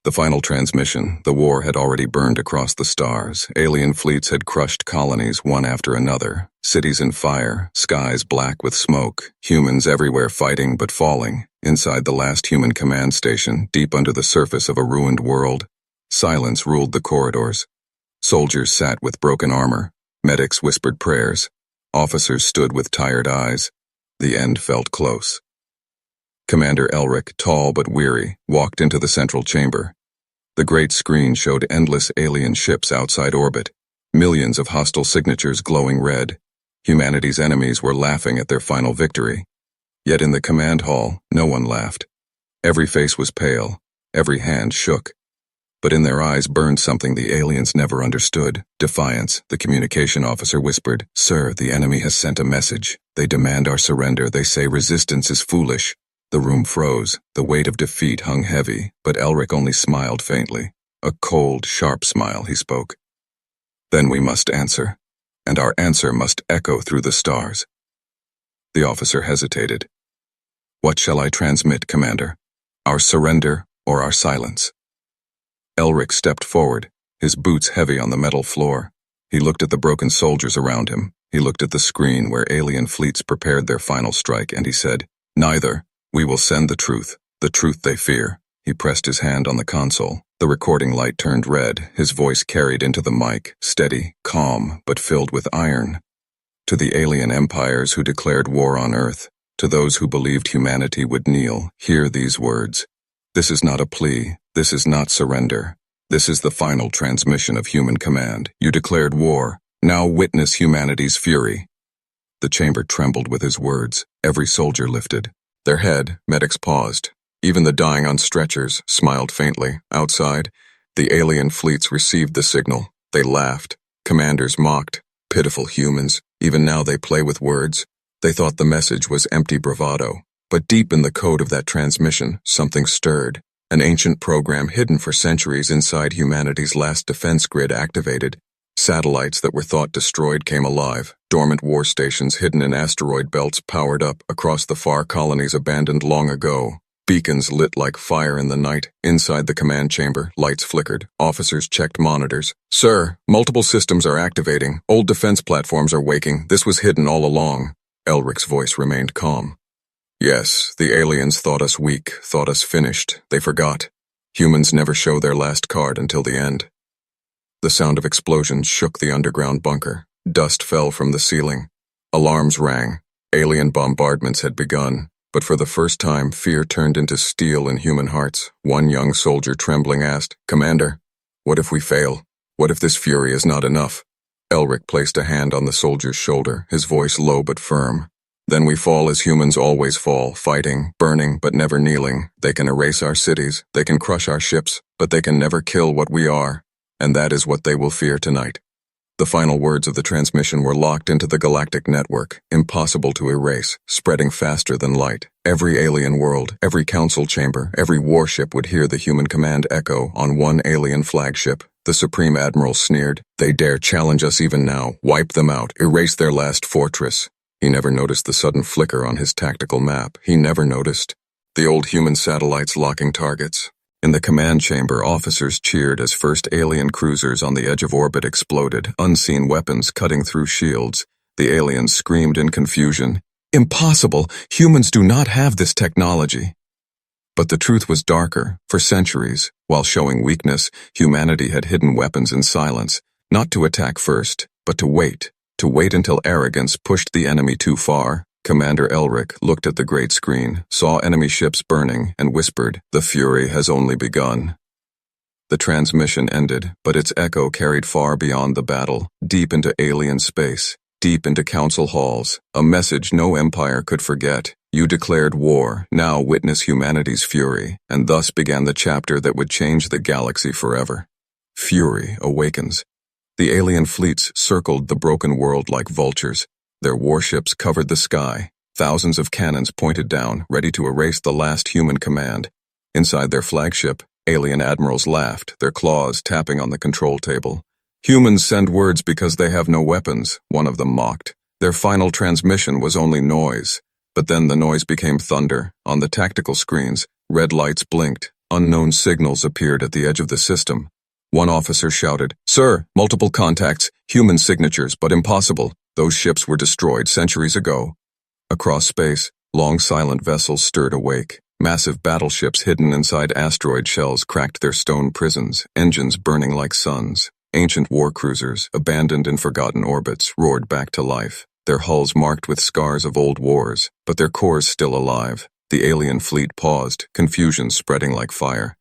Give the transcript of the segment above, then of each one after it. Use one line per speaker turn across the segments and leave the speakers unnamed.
The final transmission, the war had already burned across the stars. Alien fleets had crushed colonies one after another, cities in fire, skies black with smoke, humans everywhere fighting but falling. Inside the last human command station, deep under the surface of a ruined world, silence ruled the corridors. Soldiers sat with broken armor, medics whispered prayers, officers stood with tired eyes. The end felt close. Commander Elric, tall but weary, walked into the central chamber. The great screen showed endless alien ships outside orbit, millions of hostile signatures glowing red. Humanity's enemies were laughing at their final victory. Yet in the command hall, no one laughed. Every face was pale, every hand shook. But in their eyes burned something the aliens never understood. Defiance, the communication officer whispered. "Sir, the enemy has sent a message. They demand our surrender. They say resistance is foolish." The room froze. The weight of defeat hung heavy, but Elric only smiled faintly. A cold, sharp smile, he spoke. "Then we must answer, and our answer must echo through the stars." The officer hesitated. "What shall I transmit, Commander? Our surrender or our silence?" Elric stepped forward, his boots heavy on the metal floor. He looked at the broken soldiers around him. He looked at the screen where alien fleets prepared their final strike, and he said, "Neither. We will send the truth they fear." He pressed his hand on the console. The recording light turned red, his voice carried into the mic, steady, calm, but filled with iron. "To the alien empires who declared war on Earth, to those who believed humanity would kneel, hear these words. This is not a plea, this is not surrender. This is the final transmission of human command. You declared war, now witness humanity's fury." The chamber trembled with his words. Every soldier lifted. Their head, medics paused. Even the dying on stretchers smiled faintly. Outside, the alien fleets received the signal. They laughed. Commanders mocked. Pitiful humans. Even now they play with words. They thought the message was empty bravado. But deep in the code of that transmission, something stirred. An ancient program hidden for centuries inside humanity's last defense grid activated. Satellites that were thought destroyed came alive. Dormant war stations hidden in asteroid belts powered up across the far colonies abandoned long ago. Beacons lit like fire in the night. Inside the command chamber, lights flickered. Officers checked monitors. "Sir, multiple systems are activating. Old defense platforms are waking. This was hidden all along." Elric's voice remained calm. "Yes, the aliens thought us weak, thought us finished. They forgot. Humans never show their last card until the end." The sound of explosions shook the underground bunker. Dust fell from the ceiling. Alarms rang. Alien bombardments had begun. But for the first time, fear turned into steel in human hearts. One young soldier trembling asked, "Commander, what if we fail? What if this fury is not enough?" Elric placed a hand on the soldier's shoulder, his voice low but firm. "Then we fall as humans always fall, fighting, burning, but never kneeling. They can erase our cities, they can crush our ships, but they can never kill what we are. And that is what they will fear tonight." The final words of the transmission were locked into the galactic network, impossible to erase, spreading faster than light. Every alien world, every council chamber, every warship would hear the human command echo on one alien flagship. The Supreme Admiral sneered, "They dare challenge us even now. Wipe them out, erase their last fortress." He never noticed the sudden flicker on his tactical map. He never noticed the old human satellites locking targets. In the command chamber, officers cheered as first alien cruisers on the edge of orbit exploded, unseen weapons cutting through shields. The aliens screamed in confusion, "Impossible! Humans do not have this technology!" But the truth was darker. For centuries, while showing weakness, humanity had hidden weapons in silence, not to attack first, but to wait until arrogance pushed the enemy too far. Commander Elric looked at the great screen, saw enemy ships burning, and whispered, "The fury has only begun." The transmission ended, but its echo carried far beyond the battle, deep into alien space, deep into council halls, a message no empire could forget. You declared war, now witness humanity's fury, and thus began the chapter that would change the galaxy forever. Fury awakens. The alien fleets circled the broken world like vultures. Their warships covered the sky. Thousands of cannons pointed down, ready to erase the last human command. Inside their flagship, alien admirals laughed, their claws tapping on the control table. "Humans send words because they have no weapons," one of them mocked. Their final transmission was only noise. But then the noise became thunder. On the tactical screens, red lights blinked. Unknown signals appeared at the edge of the system. One officer shouted, "Sir, multiple contacts, human signatures, but impossible. Those ships were destroyed centuries ago." Across space, long silent vessels stirred awake. Massive battleships hidden inside asteroid shells cracked their stone prisons, engines burning like suns. Ancient war cruisers, abandoned in forgotten orbits, roared back to life, their hulls marked with scars of old wars, but their cores still alive. The alien fleet paused, confusion spreading like fire.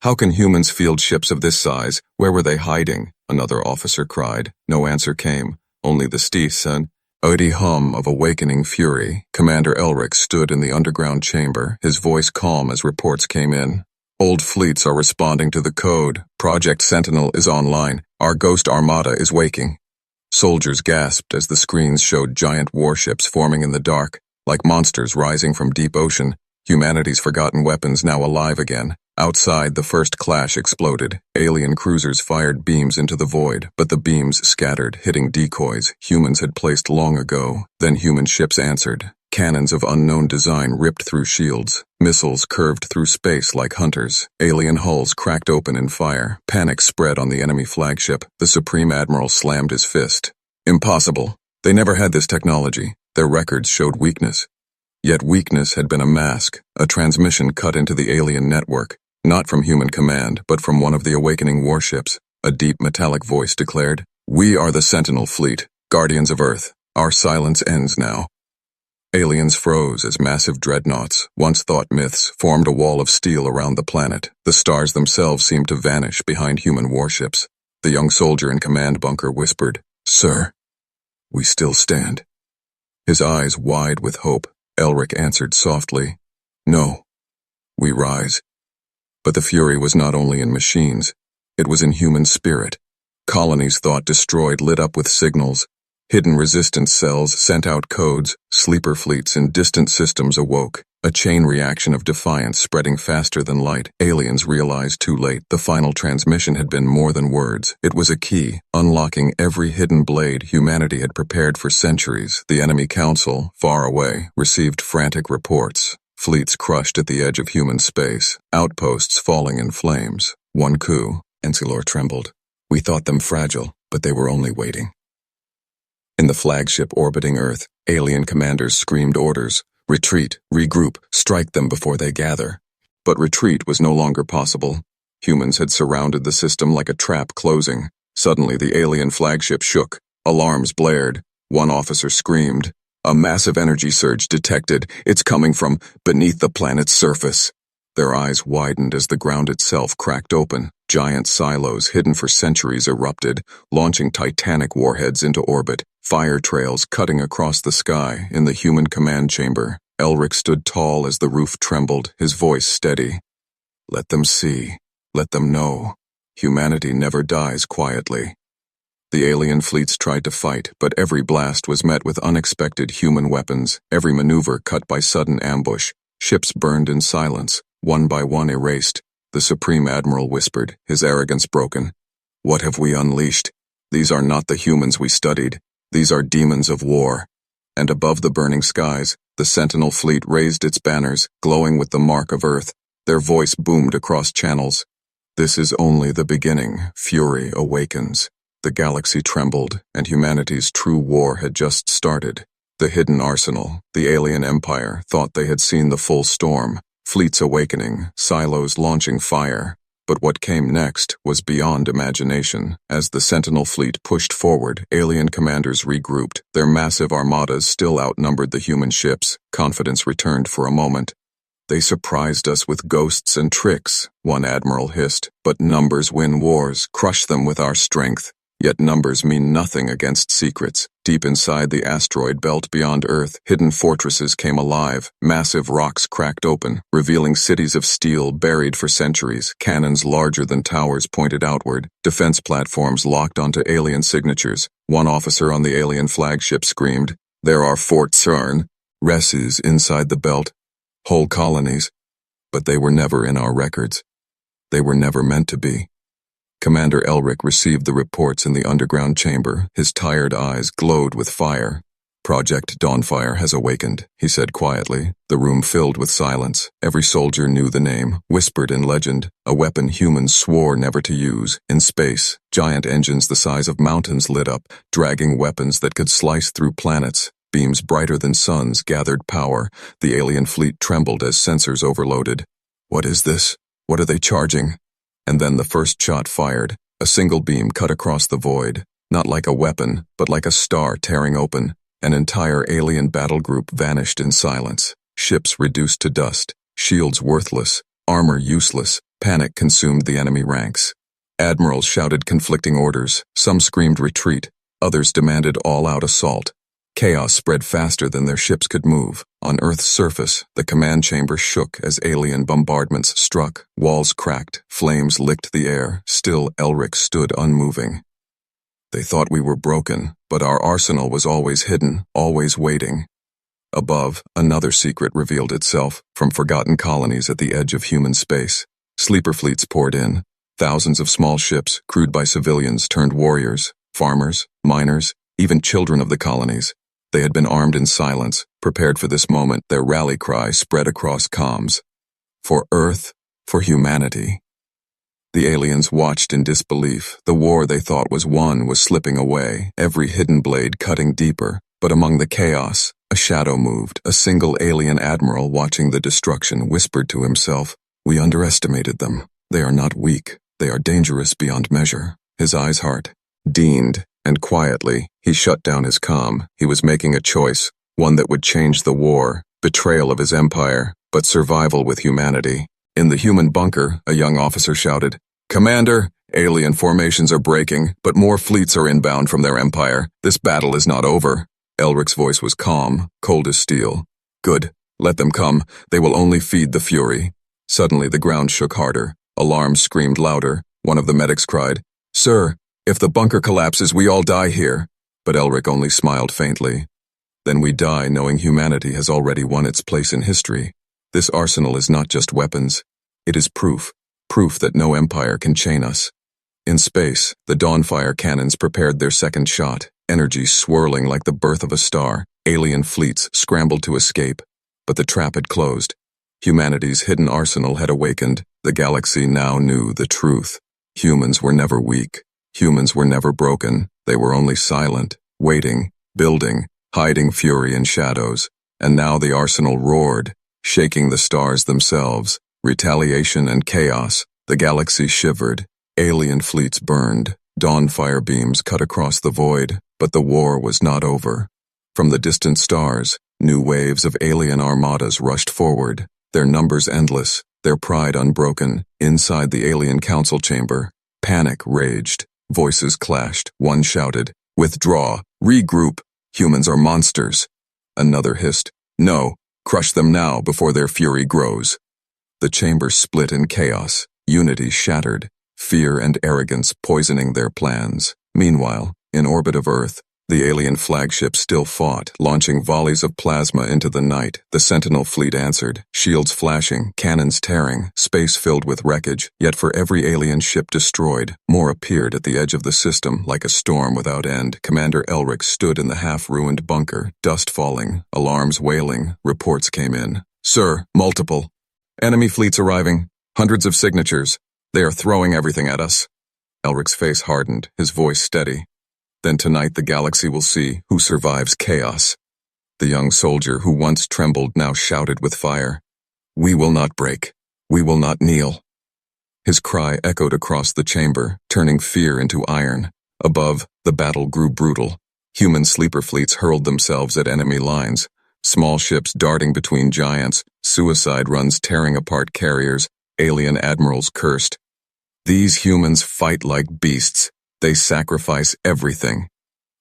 "How can humans field ships of this size? Where were they hiding?" another officer cried. No answer came, only the steath and Odie hum of awakening fury. Commander Elric stood in the underground chamber, his voice calm as reports came in. "Old fleets are responding to the code. Project Sentinel is online. Our ghost armada is waking." Soldiers gasped as the screens showed giant warships forming in the dark, like monsters rising from deep ocean, humanity's forgotten weapons now alive again. Outside, the first clash exploded. Alien cruisers fired beams into the void, but the beams scattered, hitting decoys humans had placed long ago. Then human ships answered. Cannons of unknown design ripped through shields. Missiles curved through space like hunters. Alien hulls cracked open in fire. Panic spread on the enemy flagship. The Supreme Admiral slammed his fist. "Impossible. They never had this technology. Their records showed weakness." Yet weakness had been a mask, a transmission cut into the alien network. Not from human command, but from one of the awakening warships. A deep metallic voice declared, "We are the Sentinel Fleet, guardians of Earth. Our silence ends now." Aliens froze as massive dreadnoughts, once thought myths, formed a wall of steel around the planet. The stars themselves seemed to vanish behind human warships. The young soldier in command bunker whispered, "Sir, we still stand." His eyes wide with hope, Elric answered softly, "No, we rise." But the fury was not only in machines, it was in human spirit. Colonies thought destroyed lit up with signals. Hidden resistance cells sent out codes. Sleeper fleets in distant systems awoke. A chain reaction of defiance spreading faster than light. Aliens realized too late the final transmission had been more than words. It was a key, unlocking every hidden blade humanity had prepared for centuries. The enemy council, far away, received frantic reports. Fleets crushed at the edge of human space, outposts falling in flames. One coup, Ensilor trembled. "We thought them fragile, but they were only waiting." In the flagship orbiting Earth, alien commanders screamed orders. Retreat, regroup, strike them before they gather. But retreat was no longer possible. Humans had surrounded the system like a trap closing. Suddenly the alien flagship shook. Alarms blared. One officer screamed, "A massive energy surge detected. It's coming from beneath the planet's surface." Their eyes widened as the ground itself cracked open. Giant silos hidden for centuries erupted, launching titanic warheads into orbit. Fire trails cutting across the sky in the human command chamber. Elric stood tall as the roof trembled, his voice steady. "Let them see. Let them know. Humanity never dies quietly." The alien fleets tried to fight, but every blast was met with unexpected human weapons, every maneuver cut by sudden ambush. Ships burned in silence, one by one erased. The Supreme Admiral whispered, his arrogance broken. "What have we unleashed? These are not the humans we studied. These are demons of war." And above the burning skies, the Sentinel fleet raised its banners, glowing with the mark of Earth. Their voice boomed across channels. "This is only the beginning. Fury awakens." The galaxy trembled, and humanity's true war had just started. The hidden arsenal, the alien empire, thought they had seen the full storm. Fleets awakening, silos launching fire. But what came next was beyond imagination. As the Sentinel fleet pushed forward, alien commanders regrouped. Their massive armadas still outnumbered the human ships. Confidence returned for a moment. "They surprised us with ghosts and tricks," one admiral hissed. "But numbers win wars. Crush them with our strength." Yet numbers mean nothing against secrets. Deep inside the asteroid belt beyond Earth, hidden fortresses came alive. Massive rocks cracked open, revealing cities of steel buried for centuries. Cannons larger than towers pointed outward. Defense platforms locked onto alien signatures. One officer on the alien flagship screamed, "There are Fort CERN, Resses inside the belt. Whole colonies." But they were never in our records. They were never meant to be. Commander Elric received the reports in the underground chamber. His tired eyes glowed with fire. Project Dawnfire has awakened, he said quietly. The room filled with silence. Every soldier knew the name, whispered in legend, a weapon humans swore never to use. In space, giant engines the size of mountains lit up, dragging weapons that could slice through planets. Beams brighter than suns gathered power. The alien fleet trembled as sensors overloaded. What is this? What are they charging? And then the first shot fired. A single beam cut across the void. Not like a weapon, but like a star tearing open. An entire alien battle group vanished in silence. Ships reduced to dust. Shields worthless. Armor useless. Panic consumed the enemy ranks. Admirals shouted conflicting orders. Some screamed retreat. Others demanded all-out assault. Chaos spread faster than their ships could move. On Earth's surface, the command chamber shook as alien bombardments struck. Walls cracked. Flames licked the air. Still, Elric stood unmoving. They thought we were broken, but our arsenal was always hidden, always waiting. Above, another secret revealed itself, from forgotten colonies at the edge of human space. Sleeper fleets poured in. Thousands of small ships, crewed by civilians, turned warriors, farmers, miners, even children of the colonies. They had been armed in silence, prepared for this moment. Their rally cry spread across comms. For Earth, for humanity. The aliens watched in disbelief. The war they thought was won was slipping away, every hidden blade cutting deeper. But among the chaos, a shadow moved. A single alien admiral watching the destruction whispered to himself, "We underestimated them. They are not weak. They are dangerous beyond measure." His eyes deaned, and quietly, he shut down his comm. He was making a choice, one that would change the war, betrayal of his empire, but survival with humanity. In the human bunker, a young officer shouted, "Commander, alien formations are breaking, but more fleets are inbound from their empire. This battle is not over." Elric's voice was calm, cold as steel. "Good. Let them come. They will only feed the fury." Suddenly the ground shook harder. Alarms screamed louder. One of the medics cried, "Sir, if the bunker collapses, we all die here." But Elric only smiled faintly. "Then we die knowing humanity has already won its place in history. This arsenal is not just weapons. It is proof that no empire can chain us." In space, the Dawnfire cannons prepared their second shot, energy swirling like the birth of a star. Alien fleets scrambled to escape, but the trap had closed. Humanity's hidden arsenal had awakened. The galaxy now knew the truth. Humans were never weak. Humans were never broken. They were only silent, waiting, building, hiding fury in shadows. And now the arsenal roared, shaking the stars themselves. Retaliation and chaos. The galaxy shivered. Alien fleets burned. Dawnfire beams cut across the void. But the war was not over. From the distant stars, new waves of alien armadas rushed forward. Their numbers endless, their pride unbroken. Inside the alien council chamber, panic raged. Voices clashed. One shouted, "Withdraw! Regroup! Humans are monsters!" Another hissed, "No! Crush them now before their fury grows." The chamber split in chaos. Unity shattered. Fear and arrogance poisoning their plans. Meanwhile, in orbit of Earth, the alien flagship still fought, launching volleys of plasma into the night. The Sentinel fleet answered, shields flashing, cannons tearing, space filled with wreckage. Yet for every alien ship destroyed, more appeared at the edge of the system, like a storm without end. Commander Elric stood in the half-ruined bunker, dust falling, alarms wailing. Reports came in. "Sir, multiple. Enemy fleets arriving. Hundreds of signatures. They are throwing everything at us." Elric's face hardened, his voice steady. "Then tonight the galaxy will see who survives chaos." The young soldier who once trembled now shouted with fire, "We will not break. We will not kneel." His cry echoed across the chamber, turning fear into iron. Above, the battle grew brutal. Human sleeper fleets hurled themselves at enemy lines. Small ships darting between giants, suicide runs tearing apart carriers, alien admirals cursed. "These humans fight like beasts. They sacrifice everything."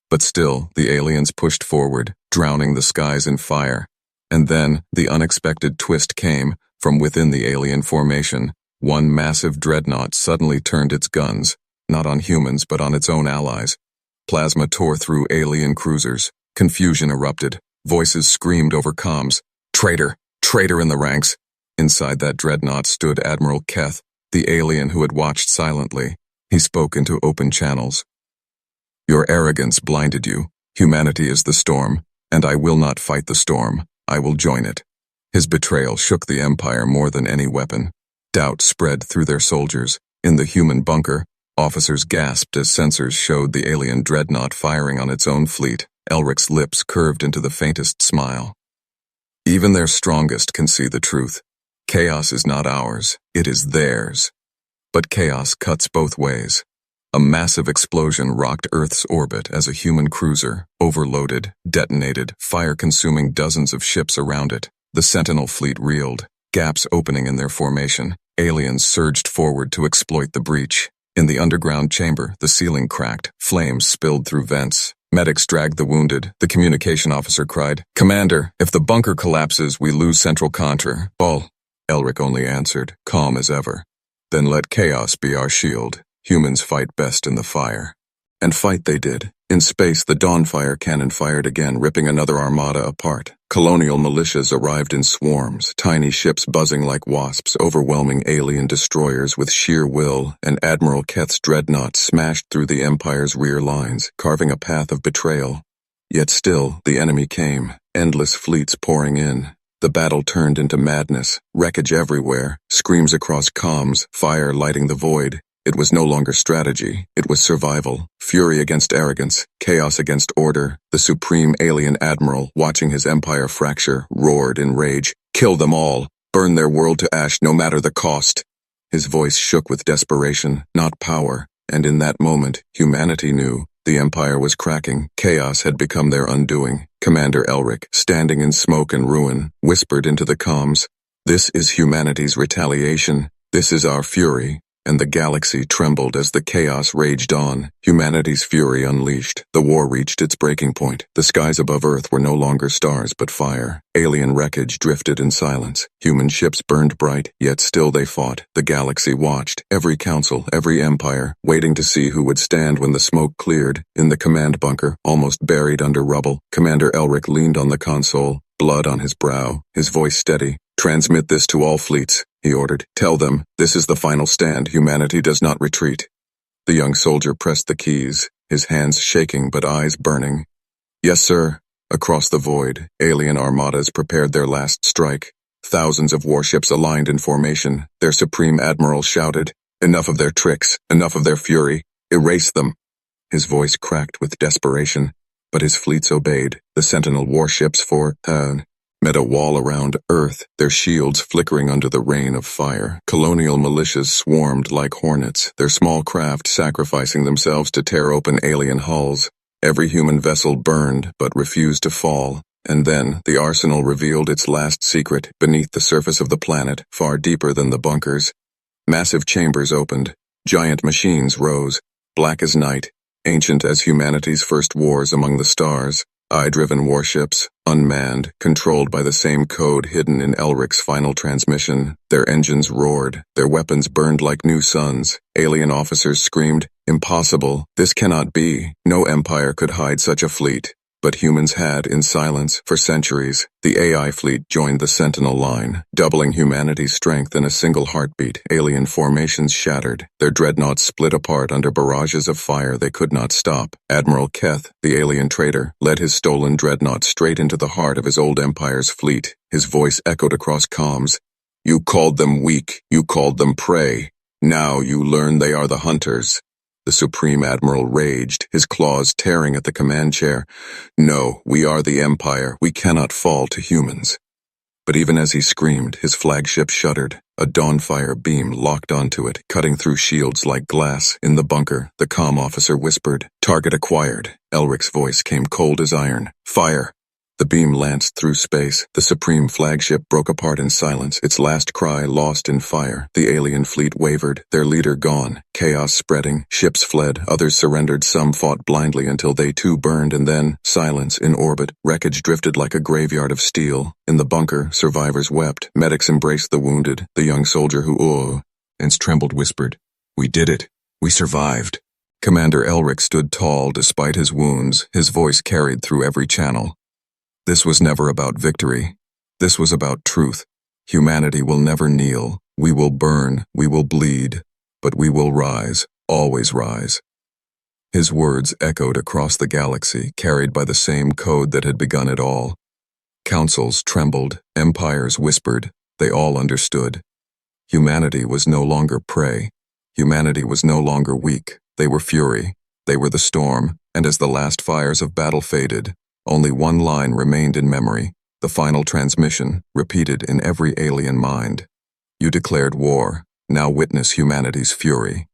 But still, the aliens pushed forward, drowning the skies in fire. And then, the unexpected twist came. From within the alien formation, one massive dreadnought suddenly turned its guns, not on humans but on its own allies. Plasma tore through alien cruisers. Confusion erupted. Voices screamed over comms, "Traitor! Traitor in the ranks!" Inside that dreadnought stood Admiral Keth, the alien who had watched silently. He spoke into open channels. "Your arrogance blinded you. Humanity is the storm. and I will not fight the storm. I will join it. His betrayal shook the Empire more than any weapon. Doubt spread through their soldiers. In the human bunker, officers gasped as sensors showed the alien dreadnought firing on its own fleet. Elric's lips curved into the faintest smile. Even their strongest can see the truth. Chaos is not ours, it is theirs. But chaos cuts both ways. A massive explosion rocked Earth's orbit as a human cruiser, overloaded, detonated, fire-consuming dozens of ships around it. The Sentinel fleet reeled, gaps opening in their formation. Aliens surged forward to exploit the breach. In the underground chamber, the ceiling cracked, flames spilled through vents. Medics dragged the wounded. The communication officer cried, "Commander, if the bunker collapses, we lose central control." Elric only answered, calm as ever. "Then let chaos be our shield. Humans fight best in the fire." And fight they did. In space, the Dawnfire cannon fired again, ripping another armada apart. Colonial militias arrived in swarms, tiny ships buzzing like wasps, overwhelming alien destroyers with sheer will, and Admiral Keth's dreadnought smashed through the Empire's rear lines, carving a path of betrayal. Yet still, the enemy came, endless fleets pouring in. The battle turned into madness, wreckage everywhere, screams across comms, fire lighting the void. It was no longer strategy, it was survival. Fury against arrogance, chaos against order. The supreme alien admiral, watching his empire fracture, roared in rage. "Kill them all! Burn their world to ash no matter the cost!" His voice shook with desperation, not power, and in that moment, humanity knew. The Empire was cracking, chaos had become their undoing. Commander Elric, standing in smoke and ruin, whispered into the comms, "This is humanity's retaliation, this is our fury." And the galaxy trembled as the chaos raged on, humanity's fury unleashed. The war reached its breaking point. The skies above Earth were no longer stars but fire. Alien wreckage drifted in silence. Human ships burned bright, yet still they fought. The galaxy watched, every council, every empire, waiting to see who would stand when the smoke cleared. In the command bunker, almost buried under rubble, Commander Elric leaned on the console, blood on his brow, his voice steady. "Transmit this to all fleets," he ordered. "Tell them, this is the final stand, humanity does not retreat." The young soldier pressed the keys, his hands shaking but eyes burning. "Yes, sir." Across the void, alien armadas prepared their last strike. Thousands of warships aligned in formation. Their supreme admiral shouted, "Enough of their tricks, enough of their fury. Erase them." His voice cracked with desperation, but his fleets obeyed. The Sentinel warships met a wall around Earth, their shields flickering under the rain of fire. Colonial militias swarmed like hornets, their small craft sacrificing themselves to tear open alien hulls. Every human vessel burned, but refused to fall. And then, the arsenal revealed its last secret, beneath the surface of the planet, far deeper than the bunkers. Massive chambers opened. Giant machines rose, black as night, ancient as humanity's first wars among the stars. Eye-driven warships, unmanned, controlled by the same code hidden in Elric's final transmission. Their engines roared, their weapons burned like new suns. Alien officers screamed, "Impossible, this cannot be." No empire could hide such a fleet. But humans had, in silence, for centuries. The AI fleet joined the Sentinel line, doubling humanity's strength in a single heartbeat. Alien formations shattered, their dreadnoughts split apart under barrages of fire they could not stop. Admiral Keth, the alien traitor, led his stolen dreadnought straight into the heart of his old empire's fleet. His voice echoed across comms. "You called them weak, you called them prey. Now you learn they are the hunters." The Supreme Admiral raged, his claws tearing at the command chair. "No, we are the Empire. We cannot fall to humans." But even as he screamed, his flagship shuddered. A Dawnfire beam locked onto it, cutting through shields like glass. In the bunker, the comm officer whispered, "Target acquired." Elric's voice came cold as iron. "Fire!" The beam lanced through space. The Supreme flagship broke apart in silence, its last cry lost in fire. The alien fleet wavered, their leader gone. Chaos spreading, ships fled, others surrendered, some fought blindly until they too burned, and then, silence in orbit. Wreckage drifted like a graveyard of steel. In the bunker, survivors wept. Medics embraced the wounded. The young soldier who, and trembled whispered, "We did it. We survived." Commander Elric stood tall despite his wounds, his voice carried through every channel. This was never about victory. This was about truth. Humanity will never kneel. We will burn, we will bleed, but we will rise, always rise. His words echoed across the galaxy, carried by the same code that had begun it all. Councils trembled, empires whispered, they all understood. Humanity was no longer prey. Humanity was no longer weak. They were fury. They were the storm, and as the last fires of battle faded, only one line remained in memory, the final transmission, repeated in every alien mind. You declared war, now witness humanity's fury.